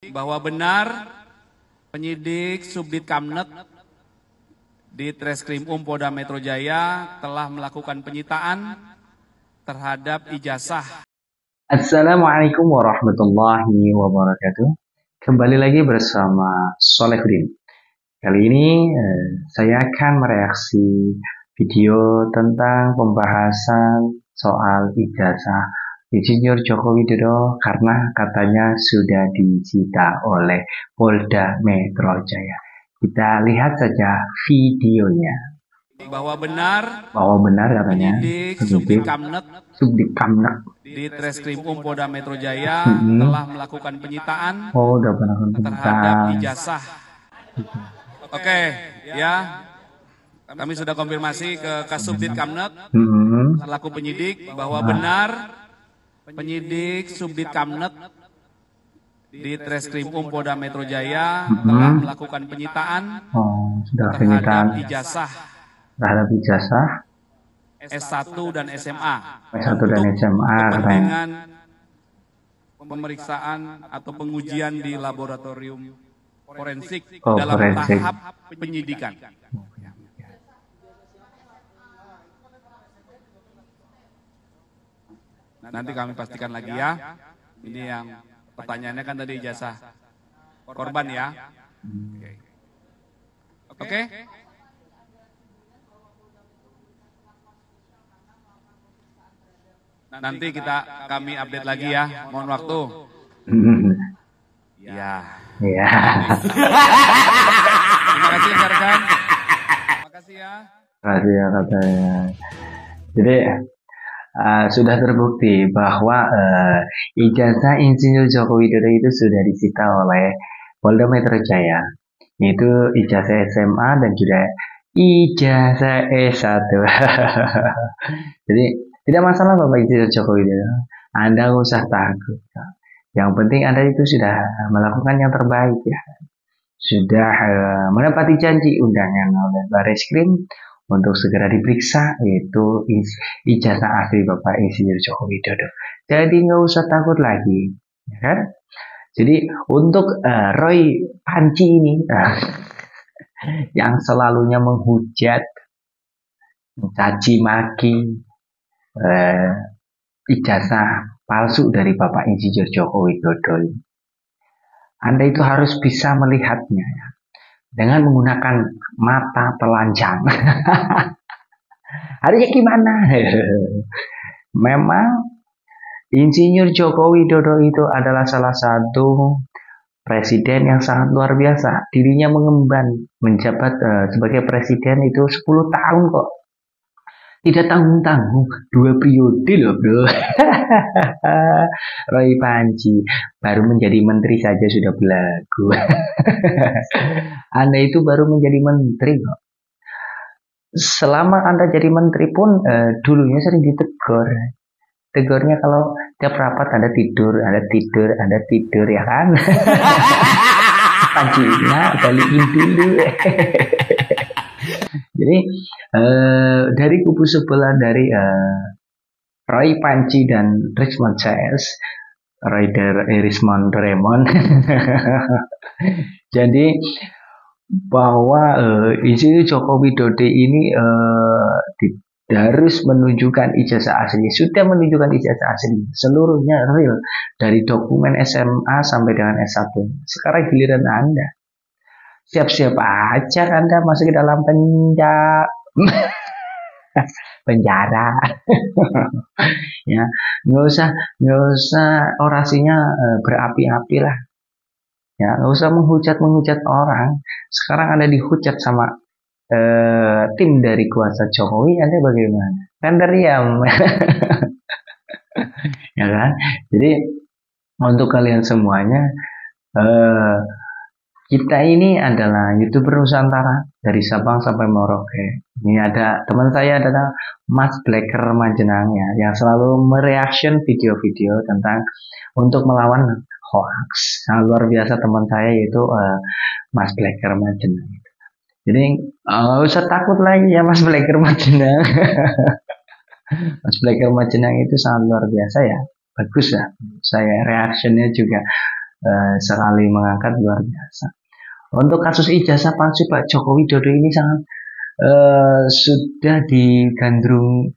Bahwa benar penyidik Subdit Kamnet di Treskrim Polda Metro Jaya telah melakukan penyitaan terhadap ijazah. Assalamualaikum warahmatullahi wabarakatuh. Kembali lagi bersama Solehudin. Kali ini saya akan mereaksi video tentang pembahasan soal ijazah Insinyur Joko Widodo karena katanya sudah disita oleh Polda Metro Jaya. Kita lihat saja videonya. Bahwa benar Katanya penyidik Subdit Kamnet di Treskrim Polda Metro Jaya telah melakukan penyitaan terhadap ijazah. Oke, ya. Kami sudah konfirmasi ke Kasubdit Kamnet selaku penyidik bahwa benar penyidik Subdit Kamnet di Treskrim Polda Metro Jaya telah melakukan penyitaan terhadap ijazah S1 dan SMA kepentingan pemeriksaan atau pengujian di laboratorium forensik dalam tahap penyidikan. Nanti kami pastikan lagi ya. Ini yang pertanyaannya kan tadi ijazah korban ya. Oke. Nanti kami update lagi ya. Mohon waktu. Ya. Terima kasih rekan. Terima kasih ya. Terima kasih ya katanya. Jadi sudah terbukti bahwa ijazah Insinyur Joko Widodo itu sudah disita oleh Polda Metro Jaya, yaitu ijazah SMA dan juga ijazah S1. Jadi tidak masalah Bapak Insinyur Joko Widodo, Anda nggak usah takut. Yang penting Anda itu sudah melakukan yang terbaik ya, sudah menepati janji undangan oleh Bareskrim untuk segera diperiksa, yaitu ijazah asli Bapak Insinyur Joko Widodo. Jadi nggak usah takut lagi, ya kan? Jadi untuk Roy Panci ini yang selalunya menghujat, mencaci maki ijazah palsu dari Bapak Insinyur Joko Widodo, Anda itu harus bisa melihatnya ya, dengan menggunakan mata telanjang. Harusnya gimana? Memang Insinyur Joko Widodo itu adalah salah satu presiden yang sangat luar biasa. Dirinya mengemban menjabat sebagai presiden itu 10 tahun kok. Tidak tanggung-tanggung, 2 periode loh bro. Roy Panci baru menjadi menteri saja sudah belagu. Anda itu baru menjadi menteri kok. Selama Anda jadi menteri pun dulunya sering ditegur. Tegurnya kalau tiap rapat Anda tidur ya kan. Pancinya balikin dulu. Jadi dari kubu sebelah dari Roy Panci dan Rismond CS, Rismond Raymond. Jadi bahwa Insinyur Joko Widodo ini harus menunjukkan ijazah asli, sudah menunjukkan ijazah asli, seluruhnya real dari dokumen SMA sampai dengan S1. Sekarang giliran Anda. Siap-siap aja Anda masuk ke dalam penjara. Ya, nggak usah orasinya berapi-api lah. Ya, nggak usah menghujat orang. Sekarang Anda dihujat sama tim dari kuasa Jokowi, Anda bagaimana? Kan diam. Ya kan? Jadi untuk kalian semuanya, kita ini adalah YouTuber Nusantara dari Sabang sampai Merauke. Ini ada teman saya adalah Mas Blacker Majenang ya, yang selalu mereaction video-video tentang untuk melawan hoax. Sangat luar biasa teman saya yaitu Mas Blacker Majenang. Jadi nggak usah takut lagi ya Mas Blacker Majenang. Mas Blacker Majenang itu sangat luar biasa ya, bagus ya. Saya reactionnya juga sekali mengangkat luar biasa. Untuk kasus ijazah palsu Pak Joko Widodo ini sangat sudah digandrung,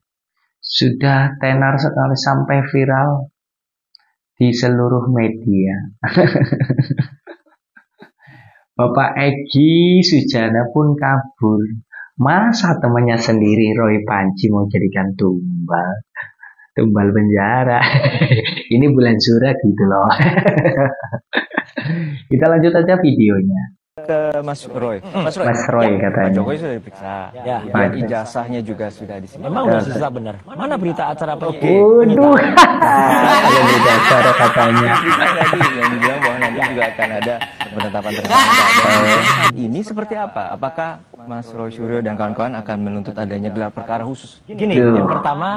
sudah tenar sekali sampai viral di seluruh media. Bapak Egy Sujana pun kabur. Masa temannya sendiri Roy Panji mau jadikan tumbal penjara. Ini bulan surat gitu loh. Kita lanjut aja videonya. Ke Mas Roy. Mas Roy Pak katanya. Jokowi sudah diperiksa. Ya. Dan ijazahnya juga sudah di sini. Memang udah susah benar. Mana berita acara Waduh. Ada berita acara katanya. Tadi yang dibilang bahwa nanti juga akan ada penetapan tersangka. Ini seperti apa? Apakah Mas Roy Suryo dan kawan-kawan akan menuntut adanya gelar perkara khusus? Gini, Tuh. yang pertama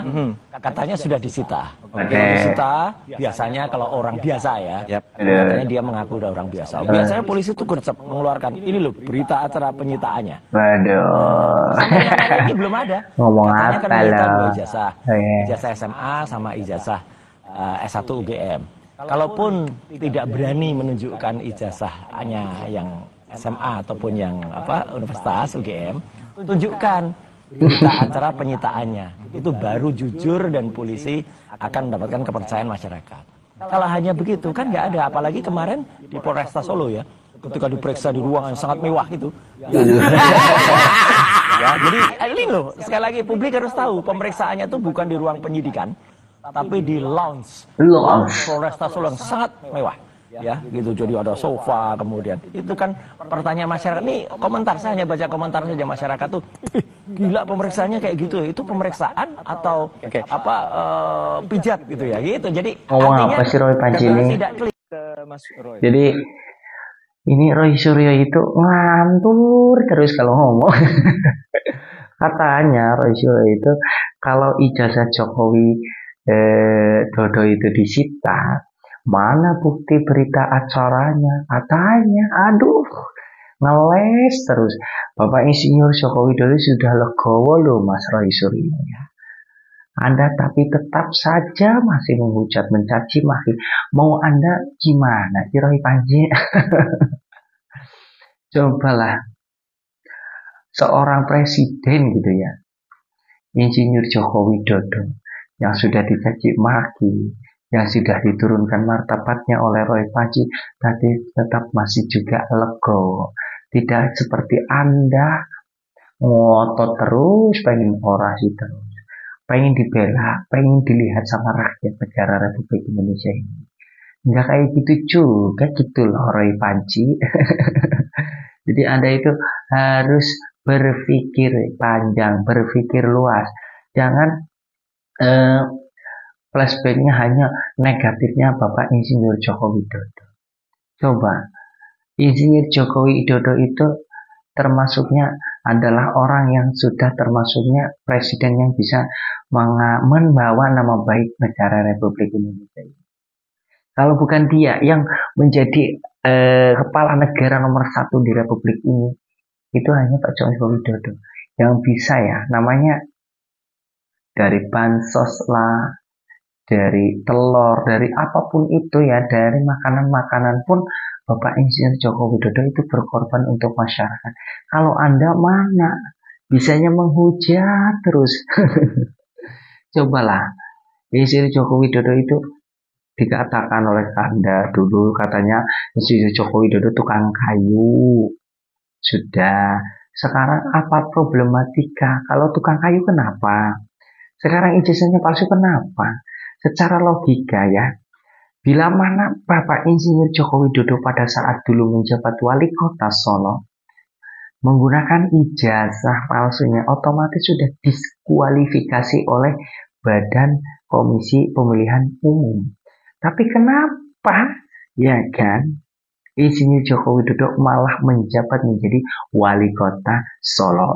katanya sudah disita. Oke. Yang disita biasanya kalau orang biasa ya, Yap. katanya dia mengaku udah orang biasa. Biasanya polisi itu gercep mengeluarkan ini loh berita acara penyitaannya. Waduh. Sampai yang lain ini belum ada. Ngomong Katanya kan apa menyita lo? 2 ijazah. Oke. Ijazah SMA sama ijazah S1 UGM. Kalaupun tidak berani menunjukkan ijazahnya yang SMA ataupun yang universitas UGM, tunjukkan berita acara penyitaannya. Itu baru jujur dan polisi akan mendapatkan kepercayaan masyarakat. Kalau hanya begitu kan nggak ada, apalagi kemarin di Polresta Solo ya, ketika diperiksa di ruangan sangat mewah itu. Ya, jadi ini loh, sekali lagi publik harus tahu pemeriksaannya itu bukan di ruang penyidikan, tapi di lounge Polresta Solo yang sangat mewah. Ya, gitu. Jadi ada sofa, kemudian itu kan pertanyaan masyarakat. Nih komentar, saya hanya baca komentar saja masyarakat tuh, gila pemeriksaannya kayak gitu. Itu pemeriksaan atau pijat gitu ya, gitu. Jadi Ngomong apa sih Roy Panji ini? tidak klik. Ke Mas Roy. Jadi ini Roy Suryo itu ngantur terus kalau ngomong. Katanya Roy Suryo itu kalau ijazah Jokowi Dodo itu disita, mana bukti berita acaranya? Katanya, aduh, ngeles terus. Bapak Insinyur Joko Widodo sudah legowo loh Mas Roy Suryo ya. Anda tapi tetap saja masih menghujat, mencaci maki. Mau Anda gimana sih Roy Panji? Cobalah seorang presiden gitu ya, Insinyur Joko Widodo yang sudah dicaci maki, yang sudah diturunkan martabatnya oleh Roy Panji, tapi tetap masih juga legowo. Tidak seperti Anda ngotot terus, pengen orasi terus, pengen dibela, pengen dilihat sama rakyat negara Republik Indonesia ini. Enggak kayak gitu juga gitu loh Roy Panji. Jadi Anda itu harus berpikir panjang, berpikir luas. Jangan flashbacknya hanya negatifnya Bapak Insinyur Joko Widodo. Coba, Insinyur Joko Widodo itu termasuknya adalah orang yang sudah termasuknya presiden yang bisa membawa nama baik negara Republik Indonesia. Kalau bukan dia yang menjadi kepala negara nomor 1 di Republik ini, itu hanya Pak Joko Widodo yang bisa ya, namanya dari bansos lah, dari telur, dari apapun itu ya, dari makanan-makanan pun Bapak Insinyur Joko Widodo itu berkorban untuk masyarakat. Kalau Anda mana bisanya menghujat terus. Cobalah, Insinyur Joko Widodo itu dikatakan oleh Anda dulu, katanya Insinyur Joko Widodo tukang kayu. Sudah, sekarang apa problematika? Kalau tukang kayu kenapa? Sekarang ijazahnya palsu kenapa? Secara logika ya, bila mana Bapak Insinyur Joko Widodo pada saat dulu menjabat wali kota Solo menggunakan ijazah palsunya, otomatis sudah diskualifikasi oleh Badan Komisi Pemilihan Umum. Tapi kenapa ya kan Insinyur Joko Widodo malah menjabat menjadi wali kota Solo?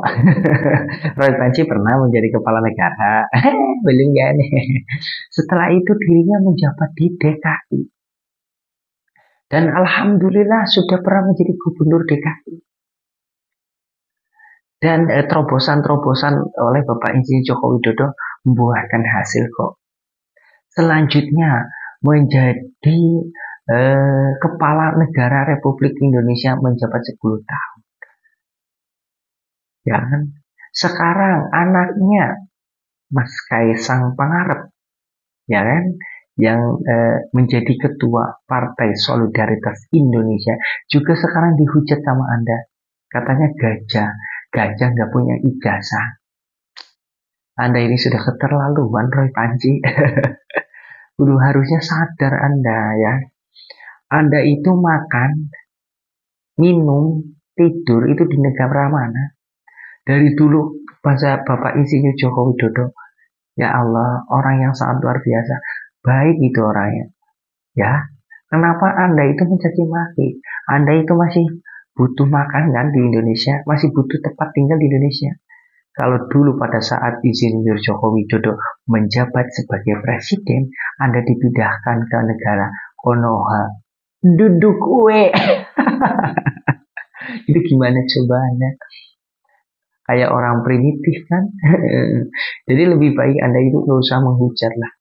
Roy Panji pernah menjadi kepala negara. Belum ya nih. Setelah itu dirinya menjabat di DKI. Dan alhamdulillah sudah pernah menjadi gubernur DKI. Dan terobosan-terobosan oleh Bapak Insinyur Joko Widodo membuahkan hasil kok. Selanjutnya menjadi kepala negara Republik Indonesia menjabat 10 tahun. Ya kan? Sekarang anaknya Mas Kaisang Pangarep, ya kan, yang menjadi ketua Partai Solidaritas Indonesia juga sekarang dihujat sama Anda. Katanya gajah nggak punya ijazah. Anda ini sudah keterlaluan, Roy Panji. Udah harusnya sadar Anda ya. Anda itu makan, minum, tidur itu di negara mana? Dari dulu bahasa Bapak Insinyur Joko Widodo, ya Allah, orang yang sangat luar biasa. Baik itu orangnya. Ya, kenapa Anda itu mencaci maki? Anda itu masih butuh makan kan di Indonesia, masih butuh tempat tinggal di Indonesia. Kalau dulu pada saat Insinyur Joko Widodo menjabat sebagai presiden, Anda dipindahkan ke negara Konoha. Duduk kue. Itu gimana coba Anda? Kayak orang primitif kan. Jadi lebih baik Anda itu gak usah menghujat lah,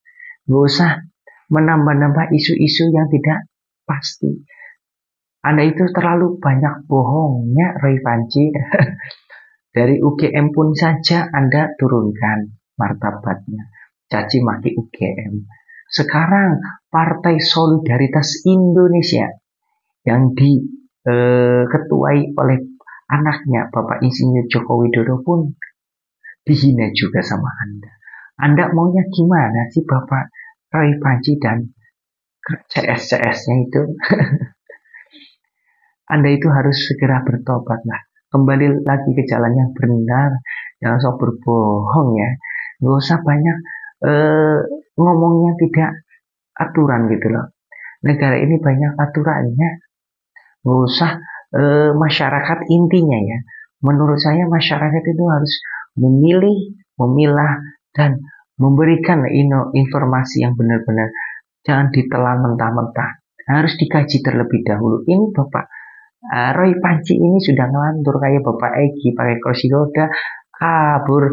gak usah menambah-nambah isu-isu yang tidak pasti. Anda itu terlalu banyak bohongnya, Roy Panji. Dari UGM pun saja Anda turunkan martabatnya, caci maki UGM. Sekarang Partai Solidaritas Indonesia yang diketuai oleh anaknya Bapak Insinyur Joko Widodo pun dihina juga sama Anda. Anda maunya gimana sih Bapak Roy Panji dan CS-CS-nya itu? Anda itu harus segera bertobat lah. Kembali lagi ke jalan yang benar. Jangan sok berbohong ya. Gak usah banyak ngomongnya tidak aturan gitu loh. Negara ini banyak aturannya. Gak usah masyarakat intinya ya. Menurut saya masyarakat itu harus memilih, memilah, dan memberikan informasi yang benar-benar. Jangan ditelan mentah-mentah. Harus dikaji terlebih dahulu. Ini Bapak Roy Panji ini sudah ngelantur kayak Bapak Egi pakai kursi roda kabur.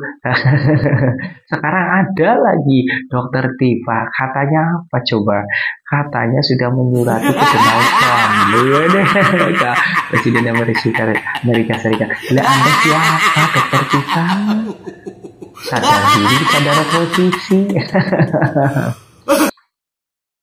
Sekarang ada lagi Dokter Tifa, katanya apa coba? Katanya sudah menyurati ke Donald Trump. Presiden Amerika Serikat. Lah Anda siapa Dokter Tifa? Sadar diri pada reposisi.